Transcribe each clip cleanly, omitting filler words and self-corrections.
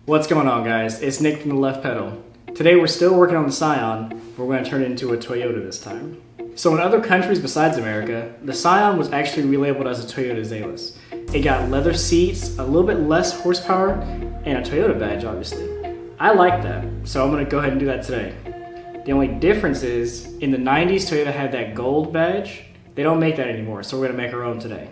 What's going on, guys? It's Nick from the Left Pedal. Today we're still working on the Scion, but we're going to turn it into a Toyota this time. So in other countries besides America, the Scion was actually relabeled as a Toyota Zelas. It got leather seats, a little bit less horsepower, and a Toyota badge, obviously. I like that, so I'm going to go ahead and do that today. The only difference is, in the 90s Toyota had that gold badge. They don't make that anymore, so we're going to make our own today.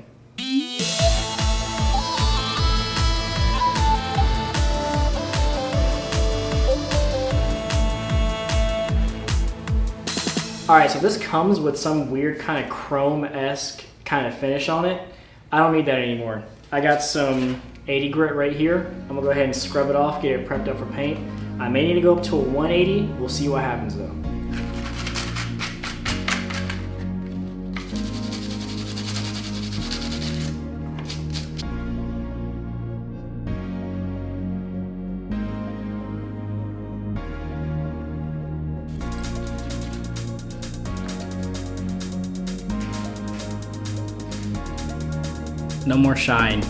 Alright, so this comes with some weird kind of chrome-esque kind of finish on it. I don't need that anymore. I got some 80 grit right here. I'm going to go ahead and scrub it off, get it prepped up for paint. I may need to go up to a 180. We'll see what happens though. No more shine.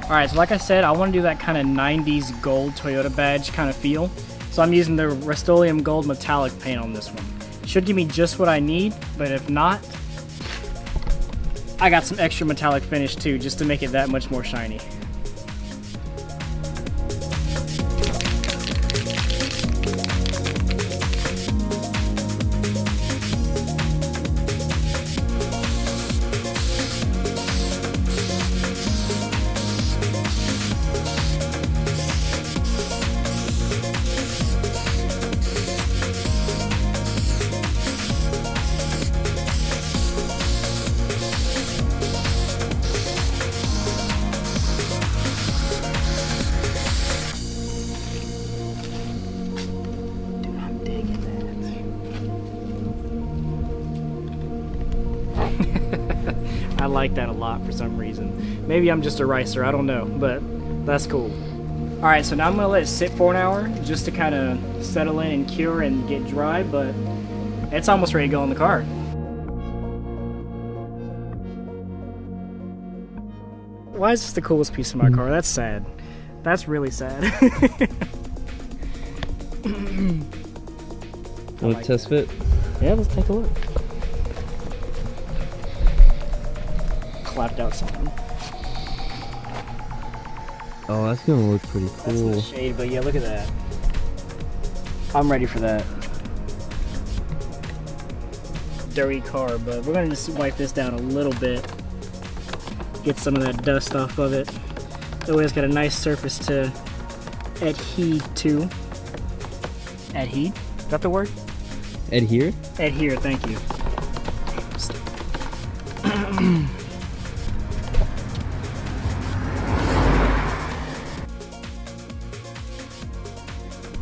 Alright, so like I said, I want to do that kind of 90s gold Toyota badge kind of feel. So I'm using the Rust-Oleum Gold metallic paint on this one. Should give me just what I need, but if not, I got some extra metallic finish too, just to make it that much more shiny. I like that a lot for some reason. Maybe I'm just a ricer, I don't know, but that's cool. Alright, so now I'm going to let it sit for an hour just to kind of settle in and cure and get dry, but it's almost ready to go in the car. Why is this the coolest piece of my car? That's sad. That's really sad. Want to test fit? Yeah, let's take a look. Clapped out something. Oh, that's gonna look pretty That's in the cool. shade, but yeah, look at that. I'm ready for that. Dirty car, but we're gonna just wipe this down a little bit. Get some of that dust off of it. That way it's got a nice surface to adhere to. Adhere? Is that the word? Adhere? Adhere, thank you.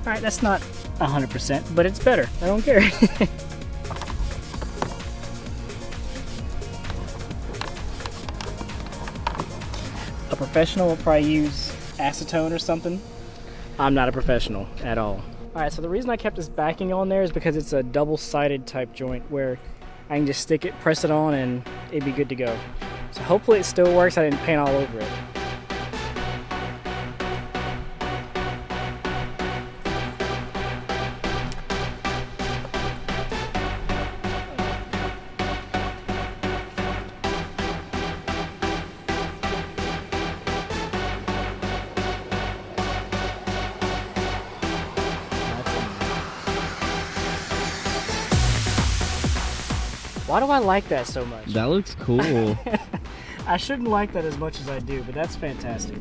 Alright, that's not 100%, but it's better. I don't care. A professional will probably use acetone or something. I'm not a professional at all. Alright, so the reason I kept this backing on there is because it's a double-sided type joint where I can just stick it, press it on, and it'd be good to go. So hopefully it still works. I didn't paint all over it. Why do I like that so much? That looks cool. I shouldn't like that as much as I do, but that's fantastic.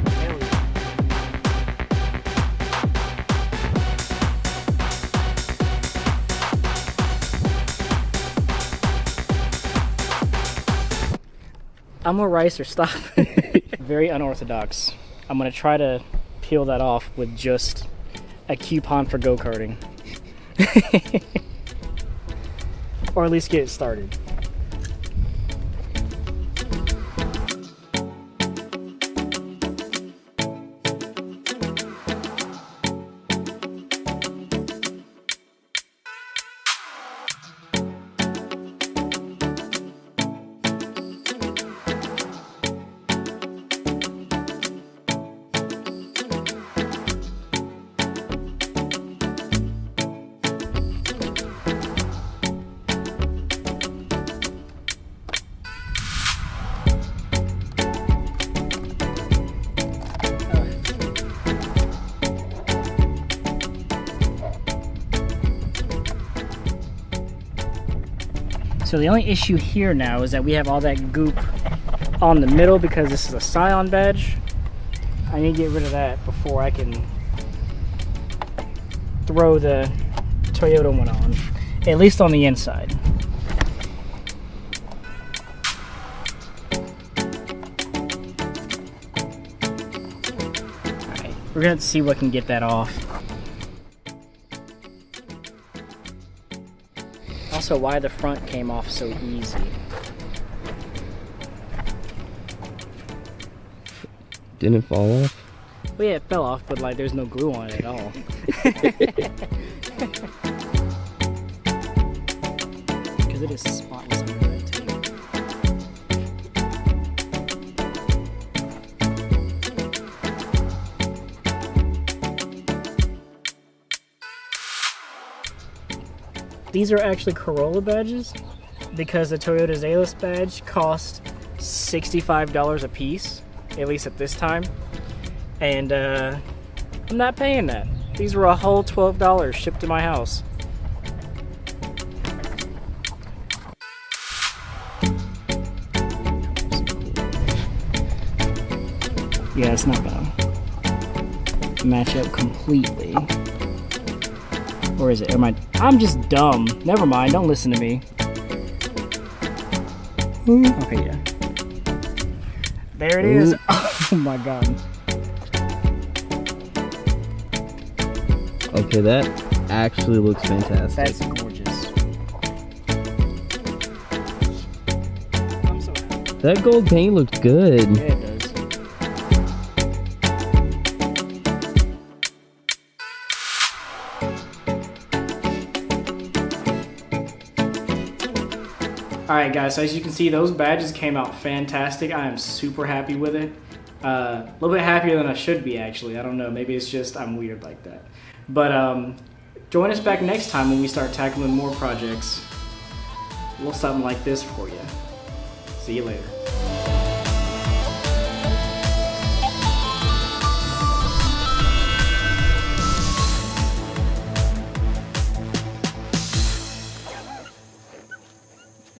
There we go. I'm a ricer, stop. Very unorthodox. I'm gonna try to peel that off with just a coupon for go-karting. Or at least get it started. So the only issue here now is that we have all that goop on the middle because this is a Scion badge. I need to get rid of that before I can throw the Toyota one on, at least on the inside. Alright, we're gonna have to see what can get that off. Also, why the front came off so easy. Didn't it fall off? Well, yeah, it fell off, but like there's no glue on it at all. Because it is spotless under that tape. These are actually Corolla badges because the Toyota Zelas badge cost $65 a piece, at least at this time. And I'm not paying that. These were a whole $12 shipped to my house. Yeah, it's not gonna match up completely. Or is it? I'm just dumb. Never mind, don't listen to me. Okay, yeah. There it is. Oh my god. Okay, that actually looks fantastic. That's gorgeous. I'm so happy. That gold paint looked good. Yeah, it does. Alright guys, so as you can see, those badges came out fantastic. I am super happy with it. A little bit happier than I should be, actually. I don't know, maybe it's just I'm weird like that. But join us back next time when we start tackling more projects. A little something like this for you. See you later.